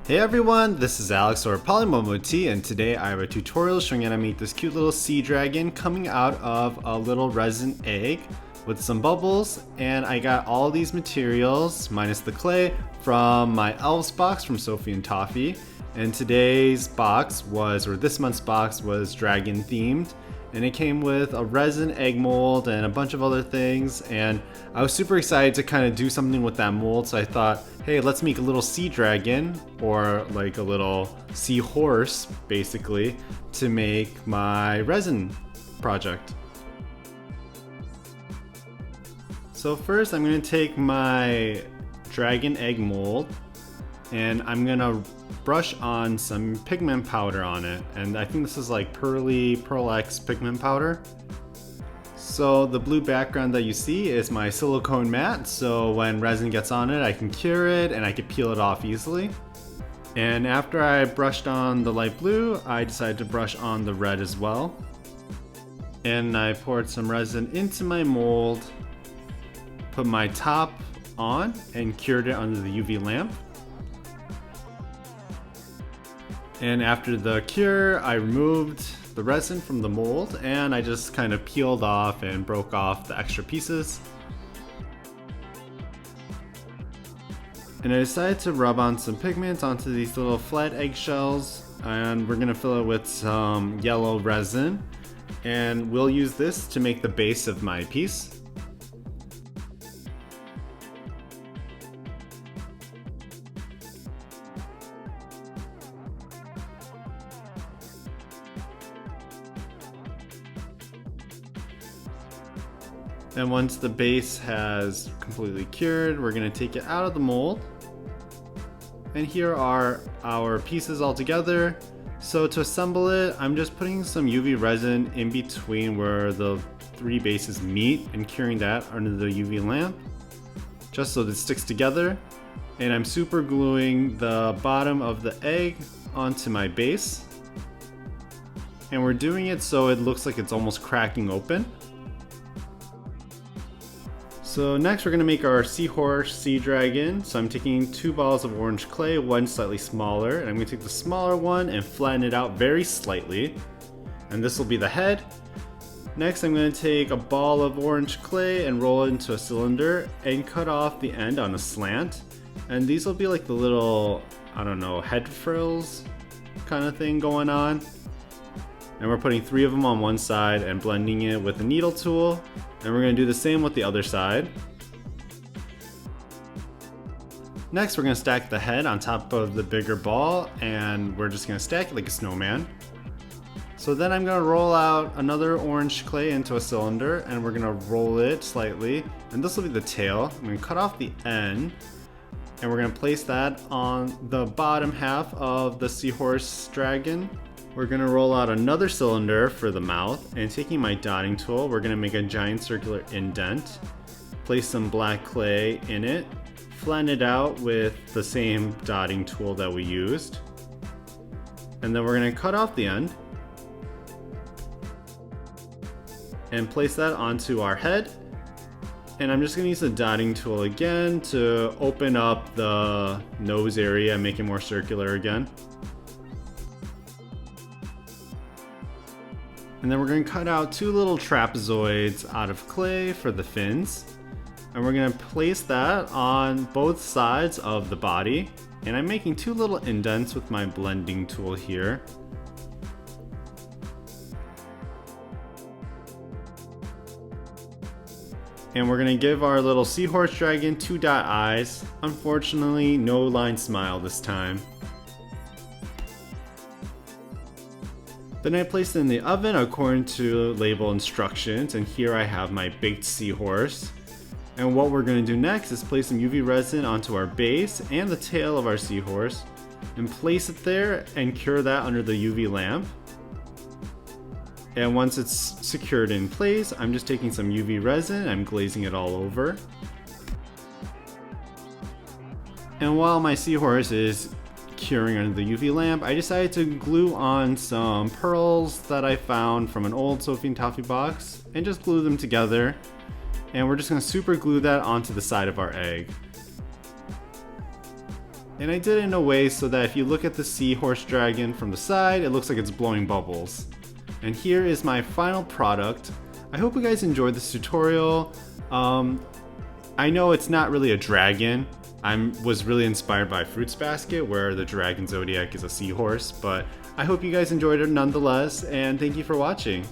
Hey everyone, this is Alex or PolymomoTea, and today I have a tutorial showing how to make this cute little sea dragon coming out of a little resin egg with some bubbles. And I got all these materials, minus the clay, from my Elves box from Sophie and Toffee. And today's box was, or this month's box was dragon themed. And it came with a resin egg mold and a bunch of other things, and I was super excited to kind of do something with that mold, so I thought, hey, let's make a little sea dragon, or like a little seahorse basically, to make my resin project. So first I'm going to take my dragon egg mold and I'm going to brush on some pigment powder on it, and I think this is like Pearl X pigment powder. So the blue background that you see is my silicone mat, so when resin gets on it I can cure it and I can peel it off easily. And after I brushed on the light blue, I decided to brush on the red as well. And I poured some resin into my mold, put my top on and cured it under the UV lamp. And after the cure, I removed the resin from the mold and I just kind of peeled off and broke off the extra pieces. And I decided to rub on some pigment onto these little flat eggshells, and we're gonna fill it with some yellow resin, and we'll use this to make the base of my piece. And once the base has completely cured, we're going to take it out of the mold. And here are our pieces all together. So to assemble it, I'm just putting some UV resin in between where the three bases meet and curing that under the UV lamp, just so that it sticks together. And I'm super gluing the bottom of the egg onto my base. And we're doing it so it looks like it's almost cracking open. So next we're going to make our seahorse sea dragon. So I'm taking 2 balls of orange clay, one slightly smaller, and I'm going to take the smaller one and flatten it out very slightly. And this will be the head. Next I'm going to take a ball of orange clay and roll it into a cylinder and cut off the end on a slant. And these will be like the little, I don't know, head frills kind of thing going on. And we're putting 3 of them on one side and blending it with a needle tool. And we're going to do the same with the other side. Next, we're going to stack the head on top of the bigger ball, and we're just going to stack it like a snowman. So then I'm going to roll out another orange clay into a cylinder, and we're going to roll it slightly. And this will be the tail. I'm going to cut off the end, and we're going to place that on the bottom half of the seahorse dragon. We're going to roll out another cylinder for the mouth, and taking my dotting tool, we're going to make a giant circular indent, place some black clay in it, flatten it out with the same dotting tool that we used, and then we're going to cut off the end and place that onto our head. And I'm just going to use the dotting tool again to open up the nose area and make it more circular again. And then we're going to cut out 2 little trapezoids out of clay for the fins. And we're going to place that on both sides of the body. And I'm making 2 little indents with my blending tool here. And we're going to give our little seahorse dragon 2 dot eyes. Unfortunately, no line smile this time. Then I placed it in the oven according to label instructions, and here I have my baked seahorse. And what we're going to do next is place some UV resin onto our base and the tail of our seahorse, and place it there and cure that under the UV lamp. And once it's secured in place, I'm just taking some UV resin, I'm glazing it all over. And while my seahorse is curing under the UV lamp, I decided to glue on some pearls that I found from an old Sophie and Toffee box and just glue them together. And we're just going to super glue that onto the side of our egg. And I did it in a way so that if you look at the Seahorse dragon from the side, it looks like it's blowing bubbles. And here is my final product. I hope you guys enjoyed this tutorial. I know it's not really a dragon. I was really inspired by Fruits Basket, where the dragon zodiac is a seahorse, but I hope you guys enjoyed it nonetheless, and thank you for watching.